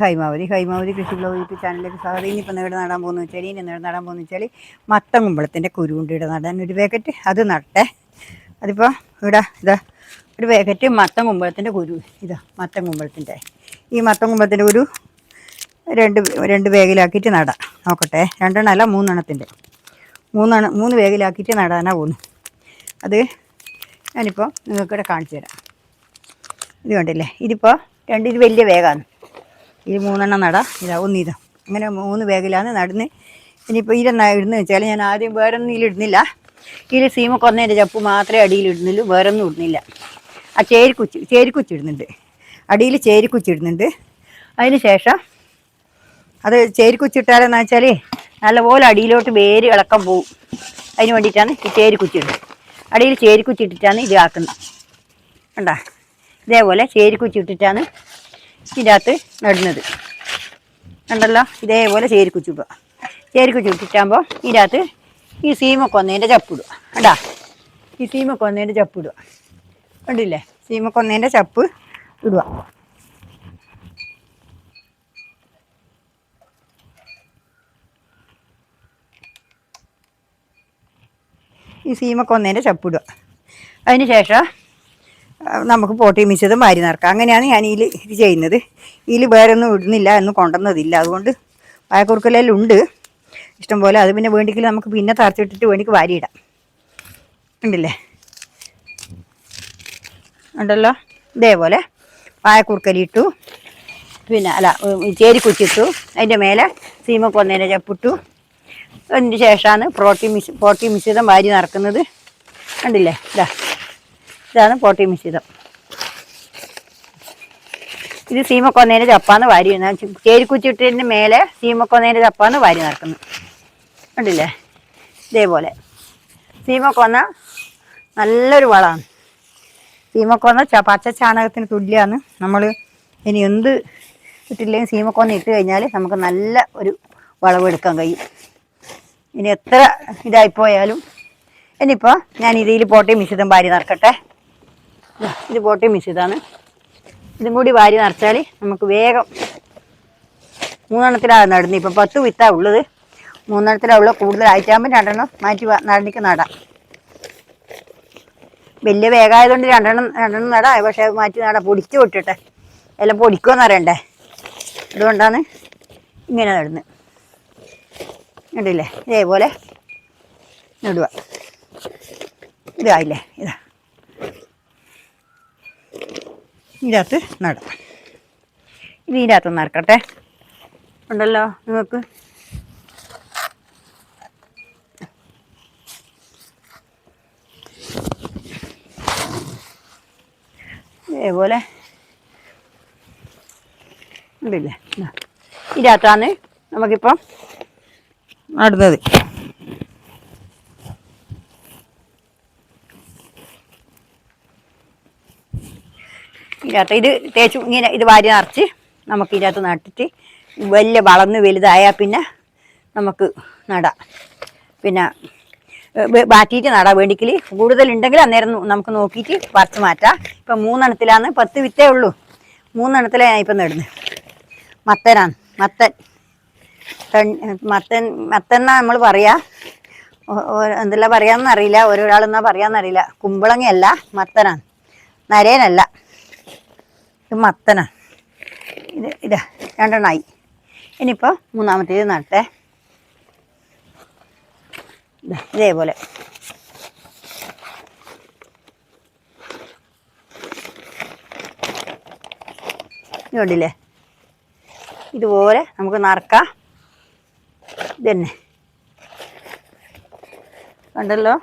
ഹൈമാവതി കൃഷി blog YouTube ചാനലിലേക്ക് സ്വാഗതം. ഇനിയിപ്പോൾ നേടെ നടാൻ പോകുന്ന വെച്ചാൽ മത്തൻ കുമ്പളത്തിൻ്റെ കുരുണ്ട് ഇവിടെ നടാൻ ഒരു പാക്കറ്റ് അത് നട്ടെ. അതിപ്പോൾ ഇതാ ഒരു പാക്കറ്റ് മത്തൻ കുമ്പളത്തിൻ്റെ കുരു. മത്തൻ കുമ്പളത്തിൻ്റെ ഈ മത്തൻ കുമ്പളത്തിൻ്റെ ഒരു രണ്ട് ബാഗിലാക്കിയിട്ട് നടാം. നോക്കട്ടെ, 2 അല്ല 3 3 ബാഗിലാക്കിയിട്ട് നടാനാണ് പോകുന്നത്. അത് ഞാനിപ്പോൾ നിങ്ങൾക്കിവിടെ കാണിച്ചു തരാം. ഇത് കണ്ടില്ലേ, ഇതിപ്പോൾ ഇത് വലിയ ബാഗാണ്. ഇത് 3 നടാം. ഒന്നിതാ അങ്ങനെ 3 ബാഗിലാണ് നടുന്നത്. ഇനിയിപ്പോൾ ഇടുന്നു വെച്ചാൽ ഞാൻ ആദ്യം വേറൊന്നും ഇതിലിടുന്നില്ല. ഇതിൽ സീമക്കൊന്നേൻ്റെ ചപ്പ് മാത്രമേ അടിയിലിടുന്നുള്ളൂ, വേറൊന്നും ഇടുന്നില്ല. ആ ചേരിക്കുച്ചി ഇടുന്നുണ്ട്, അടിയിൽ ചേരിക്കുച്ചി ഇടുന്നുണ്ട്. അതിന് ശേഷം അത് ചേരിക്കുച്ചിട്ടാലെന്ന് വെച്ചാൽ നല്ലപോലെ അടിയിലോട്ട് വേര് ഇളക്കം പോവും. അതിന് വേണ്ടിയിട്ടാണ് ഈ ചേരിക്കുച്ചി ഇടുന്നത്. അടിയിൽ ചേരിക്കുച്ചി ഇട്ടിട്ടാണ് ഇത് ആക്കുന്നത്. കണ്ടാ, ഇതേപോലെ ചേരിക്കുച്ചി ഇട്ടിട്ടാണ് ഇതിനകത്ത് നടുന്നത്. കണ്ടല്ലോ, ഇതേപോലെ ചേരിക്കുച്ചി ഇടുക. ചേരിക്കുച്ചി ഇട്ടിട്ടാകുമ്പോൾ ഇതിനകത്ത് ഈ സീമക്കൊന്നേൻ്റെ ചപ്പിടുക. കണ്ടാ, ഈ സീമക്കൊന്നേൻ്റെ ചപ്പിടുക. കണ്ടില്ലേ, സീമക്കൊന്നേൻ്റെ ചപ്പ് ഇടുക. ഈ സീമക്കൊന്നേൻ്റെ ചപ്പിടുക. അതിന് ശേഷം നമുക്ക് പോട്ടി മിശ്രിതം വാരി നിറക്കാം. അങ്ങനെയാണ് ഞാൻ ഇത് ചെയ്യുന്നത്. ഇതിൽ വേറെ ഒന്നും ഇടുന്നില്ല, ഒന്നും കൊണ്ടുവന്നതില്ല. അതുകൊണ്ട് വായക്കുറുക്കലെല്ലാം ഉണ്ട് ഇഷ്ടംപോലെ. അത് പിന്നെ വേണ്ടിക്കിൽ നമുക്ക് പിന്നെ തറച്ചിട്ടിട്ട് വേണ്ടിക്ക് വാരിയിടാം. ഉണ്ടല്ലേ, ഉണ്ടല്ലോ. ഇതേപോലെ വായക്കുറുക്കലിട്ടു, പിന്നെ ചേരിക്കുച്ചിട്ടു, അതിൻ്റെ മേലെ സീമക്കൊന്നേൻ്റെ ചപ്പിട്ടു. അതിന് ശേഷമാണ് പോട്ടി മിശ്രിതം വാരി നിറക്കുന്നത്. കണ്ടില്ലേ, ഇതാണ് പോട്ടി മിശ്രിതം. ഇത് സീമക്കൊന്നേൻ്റെ ചപ്പാന്ന് വാരി, ചേരിക്കുച്ചിട്ടതിൻ്റെ മേലെ സീമക്കൊന്നേൻ്റെ ചപ്പാന്ന് വാരി നിറക്കുന്നത്. കണ്ടില്ലേ, ഇതേപോലെ. സീമക്കൊന്ന നല്ലൊരു വളമാണ്. സീമക്കൊന്ന പച്ച ചാണകത്തിന് തുല്യമാണ്. നമ്മൾ ഇനി എന്ത് ഇട്ടില്ലെങ്കിൽ സീമക്കൊന്ന ഇട്ട് കഴിഞ്ഞാൽ നമുക്ക് നല്ല ഒരു വളവെടുക്കാൻ കഴിയും. ഇനി എത്ര ഇതായിപ്പോയാലും. ഇനിയിപ്പോൾ ഞാൻ ഇതിൽ പോട്ടി മിശ്രിതം വാരി നിറക്കട്ടെ. ഇത് പോട്ടി മിശ്രിതമാണ്. ഇതും കൂടി വാരി നിറച്ചാൽ നമുക്ക് വേഗം 3 നടുന്നത്. ഇപ്പം 10 വിത്താണ് ഉള്ളത്. 3 ഉള്ളത്. കൂടുതലായിട്ടാകുമ്പോൾ 2 മാറ്റി നടന്നിക്ക് നടാം. വലിയ വേഗമായതുകൊണ്ട് 2 നടാം. പക്ഷേ മാറ്റി നടാം. പൊടിച്ച് വിട്ടിട്ടെ, എല്ലാം പൊടിക്കുമെന്ന് അറിയണ്ടേ. അതുകൊണ്ടാണ് ഇങ്ങനെ നടുന്നത്. കണ്ടില്ലേ, ഇതേപോലെ നടുക. ഇതായില്ലേ, ഇതിനകത്ത് നടാം. ഇതിനകത്ത് നടക്കട്ടെ. ഉണ്ടല്ലോ നിങ്ങൾക്ക്. ഇതേപോലെ ഉണ്ടല്ലേ, ഇതിനകത്താണ് നമുക്കിപ്പം നടുന്നത്. ഇതിനകത്ത് ഇത് തേച്ച് ഇങ്ങനെ ഇത് വാരി നിറച്ച് നമുക്ക് ഇതിനകത്ത് നട്ടിട്ട് വലിയ വളർന്ന് വലുതായാൽ പിന്നെ നമുക്ക് നടാം. പിന്നെ മാറ്റിയിട്ട് നടാൻ വേണ്ടിക്കൽ കൂടുതലുണ്ടെങ്കിൽ അന്നേരം നമുക്ക് നോക്കിയിട്ട് പറിച്ച് മാറ്റാം. ഇപ്പം 3 10 വിത്തേ ഉള്ളൂ. 3 ഞാൻ ഇപ്പം നടുന്നത്. മത്തനാണ്, മത്തൻ എന്നാ നമ്മൾ പറയാ. എന്തെല്ലാം പറയാമെന്ന് അറിയില്ല, ഓരോരാളെന്നാ പറയാമെന്നറിയില്ല. കുമ്പളങ്ങയല്ല, മത്തനാണ്, നരേനല്ല. ഇത് മത്തനാണ്. ഇത് 2 ഇനിയിപ്പോൾ 3 നട്ടേ. ഇതേപോലെ കണ്ടില്ലേ, ഇതുപോലെ നമുക്ക് നിറക്കാം. ഇതന്നെ കണ്ടല്ലോ.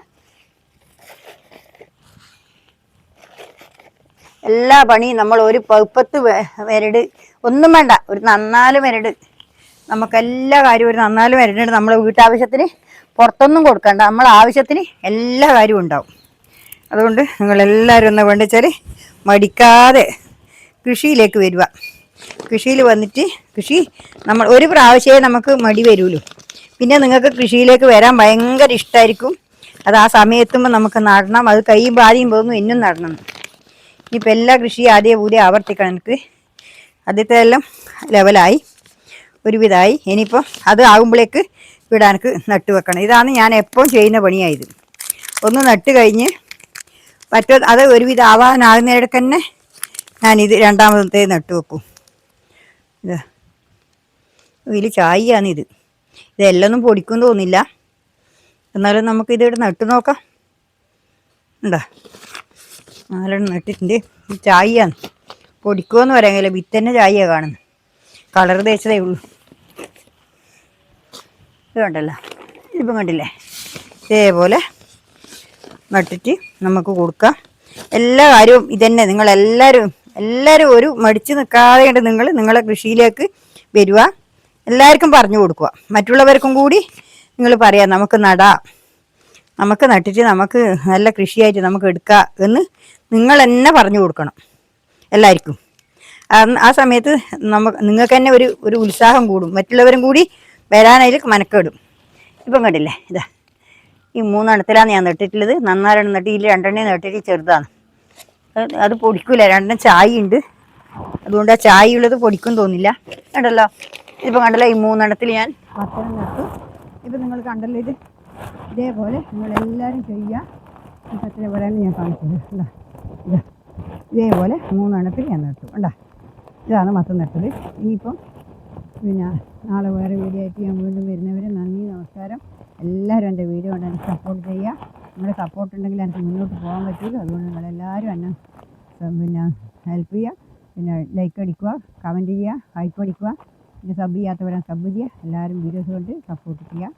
എല്ലാ പണിയും നമ്മൾ ഒരു 10 വരട് ഒന്നും വേണ്ട, ഒരു 4 വരട് നമുക്കെല്ലാ കാര്യവും ഒരു 4 വരട് നമ്മളെ വീട്ടാവശ്യത്തിന് പുറത്തൊന്നും കൊടുക്കണ്ട. നമ്മളെ ആവശ്യത്തിന് എല്ലാ കാര്യവും ഉണ്ടാവും. അതുകൊണ്ട് നിങ്ങളെല്ലാവരും ഒന്ന് വേണ്ടിച്ചാൽ മടിക്കാതെ കൃഷിയിലേക്ക് വരിക. കൃഷിയിൽ വന്നിട്ട് നമ്മൾ ഒരു പ്രാവശ്യമേ നമുക്ക് മടി വരുള്ളൂ. പിന്നെ നിങ്ങൾക്ക് കൃഷിയിലേക്ക് വരാൻ ഭയങ്കര ഇഷ്ടമായിരിക്കും. അത് ആ സമയത്തുമ്പോൾ നമുക്ക് നടണം. അത് കഴിയുമ്പോൾ ആദ്യം പോകുന്നു, ഇന്നും നടണം. ഇനിയിപ്പോൾ എല്ലാ കൃഷിയും ആദ്യം ആവർത്തിക്കണം. എനിക്ക് ആദ്യത്തെ എല്ലാം ലെവലായി ഒരുവിധമായി. ഇനിയിപ്പം അത് ആകുമ്പോഴേക്ക് ഇവിടെ എനിക്ക് നട്ട് വെക്കണം. ഇതാണ് ഞാൻ എപ്പോഴും ചെയ്യുന്ന പണിയായത്. ഒന്ന് നട്ട് കഴിഞ്ഞ് അത് ഒരുവിധം ആവാനാകുന്നതിടക്ക് തന്നെ ഞാനിത് രണ്ടാമത്തെ നട്ട് വെക്കും. ഇത് ഇതിൽ ചായയാണിത്. ഇതെല്ലൊന്നും പൊടിക്കും തോന്നില്ല, എന്നാലും നമുക്കിതിവിടെ നട്ട് നോക്കാം. ഉണ്ടോ, നാലെണ്ണം നട്ടിട്ടുണ്ട്. ഈ ചായയാണ്, പൊടിക്കുമെന്ന് പറയാൻ കഴിയില്ല, വിത്തന്നെ ചായയാണ് കാണുന്നത്. കളർ തേച്ചതേ ഉള്ളൂ. ഇത് കണ്ടല്ലോ, ഇപ്പം കണ്ടില്ലേ, ഇതേപോലെ നട്ടിട്ട് നമുക്ക് കൊടുക്കാം. എല്ലാ കാര്യവും ഇതന്നെ. എല്ലാവരും ഒരു മടിച്ച് നിൽക്കാതെ കണ്ട് നിങ്ങളെ കൃഷിയിലേക്ക് വരിക, എല്ലാവർക്കും പറഞ്ഞു കൊടുക്കുക. മറ്റുള്ളവർക്കും കൂടി നിങ്ങൾ പറയാം, നമുക്ക് നടാം, നമുക്ക് നട്ടിട്ട് നമുക്ക് നല്ല കൃഷിയായിട്ട് നമുക്ക് എടുക്കാം എന്ന് നിങ്ങൾ തന്നെ പറഞ്ഞു കൊടുക്കണം എല്ലാവർക്കും. ആ സമയത്ത് നിങ്ങൾക്ക് തന്നെ ഒരു ഉത്സാഹം കൂടും, മറ്റുള്ളവരും കൂടി വരാനതിൽ മനക്കെടും. ഇപ്പം കണ്ടില്ലേ, ഇതാ ഈ 3 എണ്ണത്തിലാണ് ഞാൻ നട്ടിട്ടുള്ളത്. നന്നാരെണ്ണം നട്ടിയിൽ 2 എണ്ണയും നട്ടിട്ട് ചെറുതാണ്. അത് പൊടിക്കില്ല, 2 എണ്ണം ചായ ഉണ്ട്, അതുകൊണ്ട് ആ ചായ ഉള്ളത് പൊടിക്കും തോന്നില്ല. കണ്ടല്ലോ, ഇപ്പം കണ്ടല്ലോ, ഈ 3 എണ്ണത്തിൽ ഞാൻ 10 എണ്ണം നട്ടു. ഇപ്പം നിങ്ങൾ കണ്ടല്ലോ, ഇതേപോലെ നിങ്ങളെല്ലാവരും ചെയ്യുക. ഈ 10 പോലെയാണ് ഞാൻ കാണിച്ചത്. എന്താ ഇതേപോലെ 3 എണ്ണത്തിൽ ഞാൻ നട്ടു. കണ്ടാ, ഇതാണ് മൊത്തം നട്ടത്. ഇനിയിപ്പം പിന്നെ നാളെ വേറെ വീഡിയോ ആയിട്ട് ഞാൻ വീണ്ടും വരുന്നവരെ നന്ദി, നമസ്കാരം. എല്ലാവരും എൻ്റെ വീഡിയോ കൊണ്ട് എനിക്ക് സപ്പോർട്ട് ചെയ്യുക. നിങ്ങളുടെ സപ്പോർട്ട് ഉണ്ടെങ്കിൽ എനിക്ക് മുന്നോട്ട് പോകാൻ പറ്റുള്ളൂ. അതുകൊണ്ട് നിങ്ങളെല്ലാവരും എന്നെ പിന്നെ ഹെൽപ്പ് ചെയ്യുക. പിന്നെ ലൈക്ക് അടിക്കുക, കമൻറ്റ് ചെയ്യുക, ഹൈപ്പ് അടിക്കുക. പിന്നെ സബ് ചെയ്യാത്തവരെ സബ് ചെയ്യുക. എല്ലാവരും വീഡിയോസ് കൊണ്ട് സപ്പോർട്ട് ചെയ്യുക.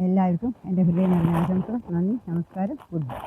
എല്ലാവർക്കും എൻ്റെ ഹൃദയം നിറഞ്ഞ ആശംസകൾ. നന്ദി, നമസ്കാരം, ഗുഡ് ബൈ.